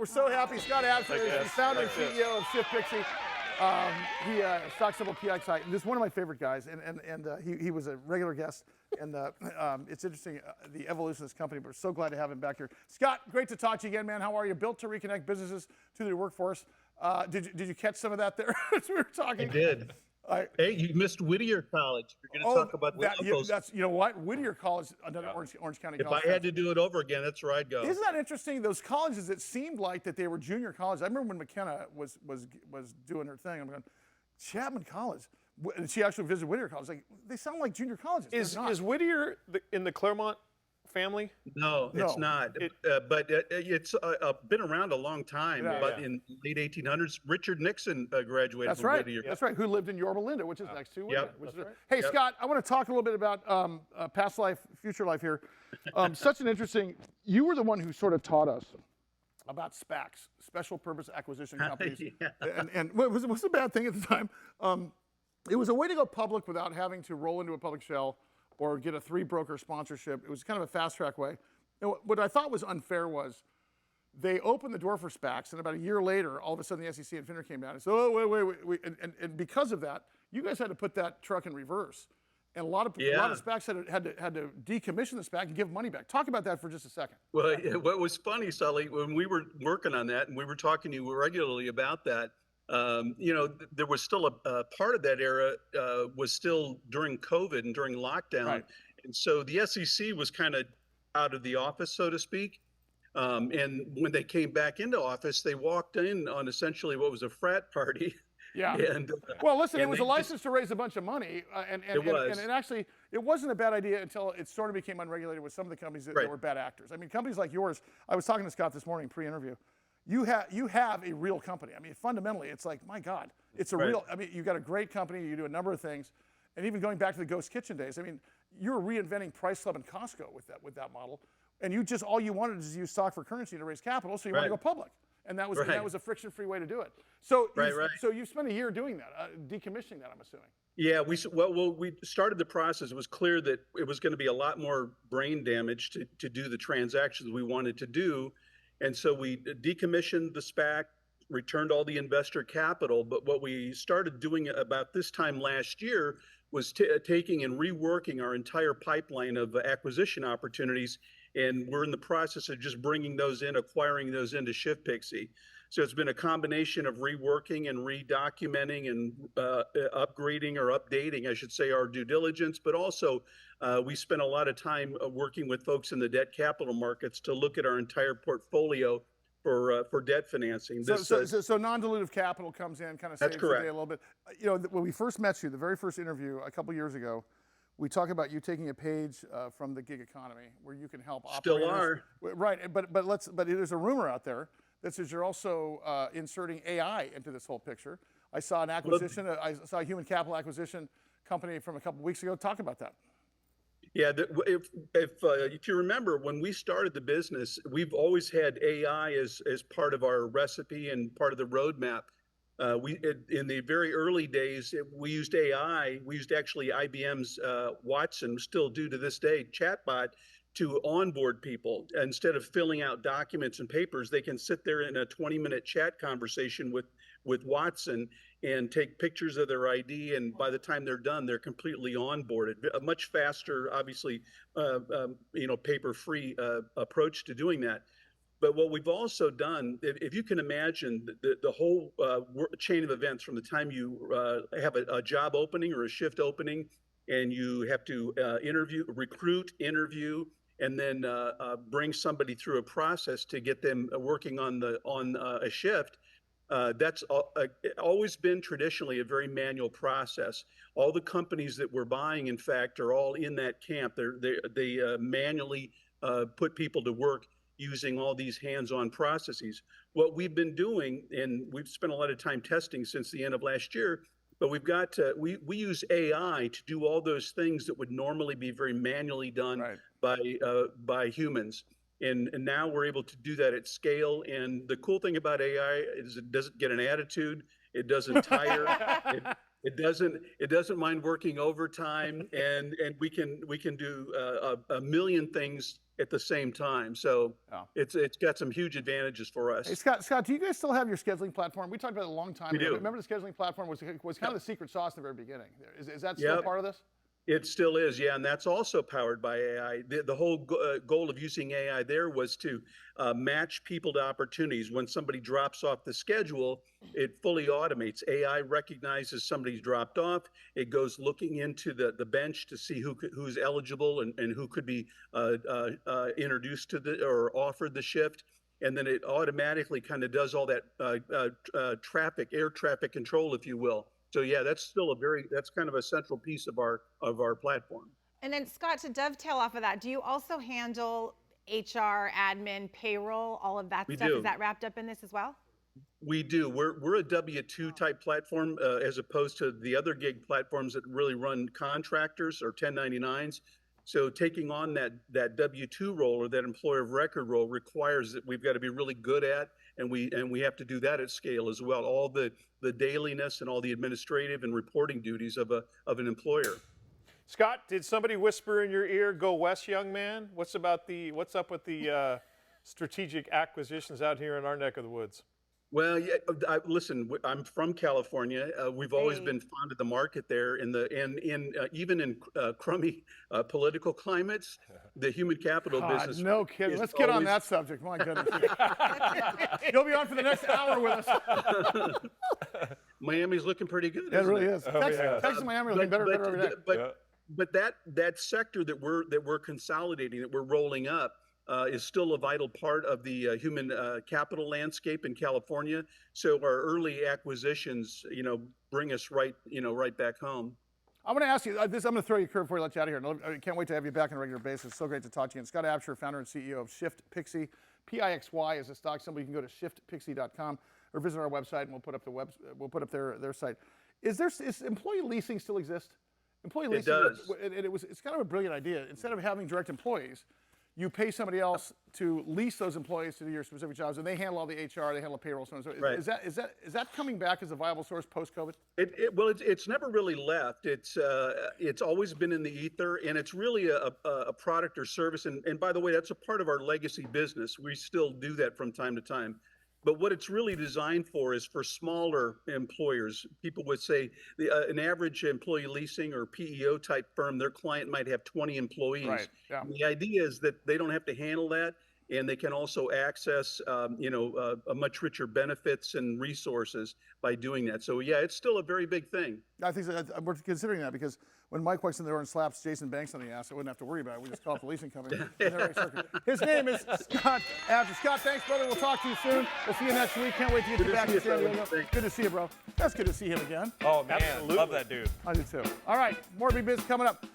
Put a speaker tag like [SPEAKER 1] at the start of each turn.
[SPEAKER 1] We're so happy. Scott Absher is the founder and CEO of ShiftPixy. He stock symbol PXI. This is one of my favorite guys, and he was a regular guest. And it's interesting the evolution of this company. But we're so glad to have him back here. Scott, great to talk to you again, man. How are you? Built to reconnect businesses to their workforce. Did you catch some of that there as we were talking?
[SPEAKER 2] I did. Hey, you missed Whittier College. You're going to talk about
[SPEAKER 1] that's you know what, Whittier College, another Orange County college.
[SPEAKER 2] If I had to do it over again, that's where I'd go.
[SPEAKER 1] Isn't that interesting? Those colleges, it seemed like that they were junior colleges. I remember when McKenna was doing her thing. I'm going, Chapman College. And she actually visited Whittier College. Like, they sound like junior colleges.
[SPEAKER 3] Is Whittier in the Claremont family?
[SPEAKER 2] No, it's not. But it's been around a long time. In the late 1800s, Richard Nixon graduated from Whittier.
[SPEAKER 1] That's right. Who lived in Yorba Linda, which is next to Whittier.
[SPEAKER 2] Right.
[SPEAKER 1] Hey, Scott, I want to talk a little bit about past life, future life here. Such an interesting. You were the one who sort of taught us about SPACs, special purpose acquisition companies. And what was a bad thing at the time? It was a way to go public without having to roll into a public shell or get a 3-broker sponsorship. It was kind of a fast-track way. And what I thought was unfair was they opened the door for SPACs, and about a year later, all of a sudden the SEC and FINRA came down and said, oh, wait. And because of that, you guys had to put that truck in reverse. And a lot of SPACs had to decommission the SPAC and give money back. Talk about that for just a second.
[SPEAKER 2] Well, what was funny, Sully, when we were working on that, and we were talking to you regularly about that, there was still a part of that era was still during COVID and during lockdown.
[SPEAKER 1] Right.
[SPEAKER 2] And so the SEC was kind of out of the office, so to speak. And when they came back into office, they walked in on essentially what was a frat party.
[SPEAKER 1] Yeah.
[SPEAKER 2] And,
[SPEAKER 1] well, listen, it was a license to raise a bunch of money. And actually, it wasn't a bad idea until it sort of became unregulated with some of the companies that were bad actors. I mean, companies like yours, I was talking to Scott this morning pre-interview. You have a real company. I mean, fundamentally, it's like, my God, it's a real, I mean, you've got a great company, you do a number of things. And even going back to the Ghost Kitchen days, I mean, you're reinventing Price Club and Costco with that model. And all you wanted is to use stock for currency to raise capital, so you want to go public. And that was a friction-free way to do it. So, so you spent a year doing that, decommissioning that, I'm assuming.
[SPEAKER 2] Yeah, we started the process. It was clear that it was going to be a lot more brain damage to do the transactions we wanted to do. And so we decommissioned the SPAC, returned all the investor capital. But what we started doing about this time last year was taking and reworking our entire pipeline of acquisition opportunities. And we're in the process of just bringing those in, acquiring those into ShiftPixy. So it's been a combination of reworking and redocumenting and upgrading or updating, I should say, our due diligence. But also, we spent a lot of time working with folks in the debt capital markets to look at our entire portfolio for debt financing.
[SPEAKER 1] So non-dilutive capital comes in, kind of saves the day a little bit. You know, when we first met you, the very first interview a couple years ago, we talk about you taking a page from the gig economy where you can help operators.
[SPEAKER 2] Still are.
[SPEAKER 1] Right, but there's a rumor out there that says you're also inserting AI into this whole picture. I saw an acquisition, I saw a human capital acquisition company from a couple weeks ago. Talk about that.
[SPEAKER 2] Yeah, if you remember, when we started the business, we've always had AI as part of our recipe and part of the roadmap. In the very early days, we used AI. We used actually IBM's Watson, still do to this day, chatbot, to onboard people. Instead of filling out documents and papers, they can sit there in a 20-minute chat conversation with Watson and take pictures of their ID, and by the time they're done, they're completely onboarded. A much faster, obviously, paper-free approach to doing that. But what we've also done, if you can imagine the whole chain of events from the time you have a job opening or a shift opening, and you have to recruit, interview, and then bring somebody through a process to get them working on a shift. That's always been traditionally a very manual process. All the companies that we're buying, in fact, are all in that camp. They manually put people to work using all these hands-on processes. What we've been doing, and we've spent a lot of time testing since the end of last year, but we've got we use AI to do all those things that would normally be very manually done by humans. And now we're able to do that at scale. And the cool thing about AI is it doesn't get an attitude. It doesn't tire. It doesn't mind working overtime. And we can do a million things at the same time. So
[SPEAKER 1] Yeah.
[SPEAKER 2] it's got some huge advantages for us.
[SPEAKER 1] Hey, Scott, do you guys still have your scheduling platform? We talked about it a long time
[SPEAKER 2] We
[SPEAKER 1] ago.
[SPEAKER 2] do.
[SPEAKER 1] Remember the scheduling platform was kind of the secret sauce in the very beginning. Is that still
[SPEAKER 2] Yep.
[SPEAKER 1] part of this?
[SPEAKER 2] It still is, yeah, and that's also powered by AI. The whole goal of using AI there was to match people to opportunities. When somebody drops off the schedule, it fully automates. AI recognizes somebody's dropped off. It goes looking into the bench to see who's eligible and who could be introduced to or offered the shift. And then it automatically kind of does all that air traffic control, if you will. So yeah, that's kind of a central piece of our platform.
[SPEAKER 4] And then Scott, to dovetail off of that, do you also handle HR, admin, payroll, all of that
[SPEAKER 2] We
[SPEAKER 4] stuff?
[SPEAKER 2] do.
[SPEAKER 4] Is that wrapped up in this as well?
[SPEAKER 2] We do. We're a W-2 type platform as opposed to the other gig platforms that really run contractors or 1099s. So taking on that W-2 role or that employer of record role requires that we've got to be really good at, and we have to do that at scale as well. All the dailiness and all the administrative and reporting duties of an employer.
[SPEAKER 3] Scott, did somebody whisper in your ear, "Go west, young man"? What's up with the strategic acquisitions out here in our neck of the woods?
[SPEAKER 2] Well, yeah, listen, I'm from California. We've always
[SPEAKER 4] Hey.
[SPEAKER 2] been fond of the market there, even in crummy political climates, the human capital
[SPEAKER 1] God,
[SPEAKER 2] business.
[SPEAKER 1] no kidding.
[SPEAKER 2] is
[SPEAKER 1] Let's get on
[SPEAKER 2] always-
[SPEAKER 1] that subject. My goodness. You'll be on for the next hour with us.
[SPEAKER 2] Miami's looking pretty good.
[SPEAKER 1] It
[SPEAKER 2] isn't
[SPEAKER 1] really
[SPEAKER 2] it?
[SPEAKER 1] is.
[SPEAKER 3] Oh,
[SPEAKER 1] Texas,
[SPEAKER 3] yeah.
[SPEAKER 1] Texas and Miami are looking better and better every day.
[SPEAKER 2] But that sector that we're consolidating, that we're rolling up, is still a vital part of the human capital landscape in California. So our early acquisitions, bring us right back home.
[SPEAKER 1] I'm going to ask you this. I'm going to throw you a curve before we let you out of here. I can't wait to have you back on a regular basis. So great to talk to you. And Scott Absher, founder and CEO of ShiftPixy. PIXY is a stock symbol. You can go to shiftpixy.com or visit our website, and we'll put up their site. Is employee leasing still exist? Employee leasing.
[SPEAKER 2] It does.
[SPEAKER 1] It's kind of a brilliant idea. Instead of having direct employees, you pay somebody else to lease those employees to do your specific jobs, and they handle all the HR, they handle the payroll, so on and so on.
[SPEAKER 2] Right.
[SPEAKER 1] Is that coming back as a viable source post-COVID?
[SPEAKER 2] It's never really left. It's always been in the ether, and it's really a product or service. And by the way, that's a part of our legacy business. We still do that from time to time. But what it's really designed for is for smaller employers. People would say an average employee leasing or PEO type firm, their client might have 20 employees.
[SPEAKER 1] Right, yeah.
[SPEAKER 2] And the idea is that they don't have to handle that, and they can also access, a much richer benefits and resources by doing that. So yeah, it's still a very big thing.
[SPEAKER 1] I think we're considering that because when Mike walks in there and slaps Jason Banks on the ass, I wouldn't have to worry about it. We just call up the leasing company. And they're right circuit. His name is Scott Absher. Scott, thanks, brother. We'll talk to you soon. We'll see you next week. Can't wait to get you back in San Diego. Good to see you, bro. That's good to see him again.
[SPEAKER 3] Oh man,
[SPEAKER 5] Absolutely.
[SPEAKER 3] love that dude.
[SPEAKER 1] I do too. All right, more Big Biz coming up.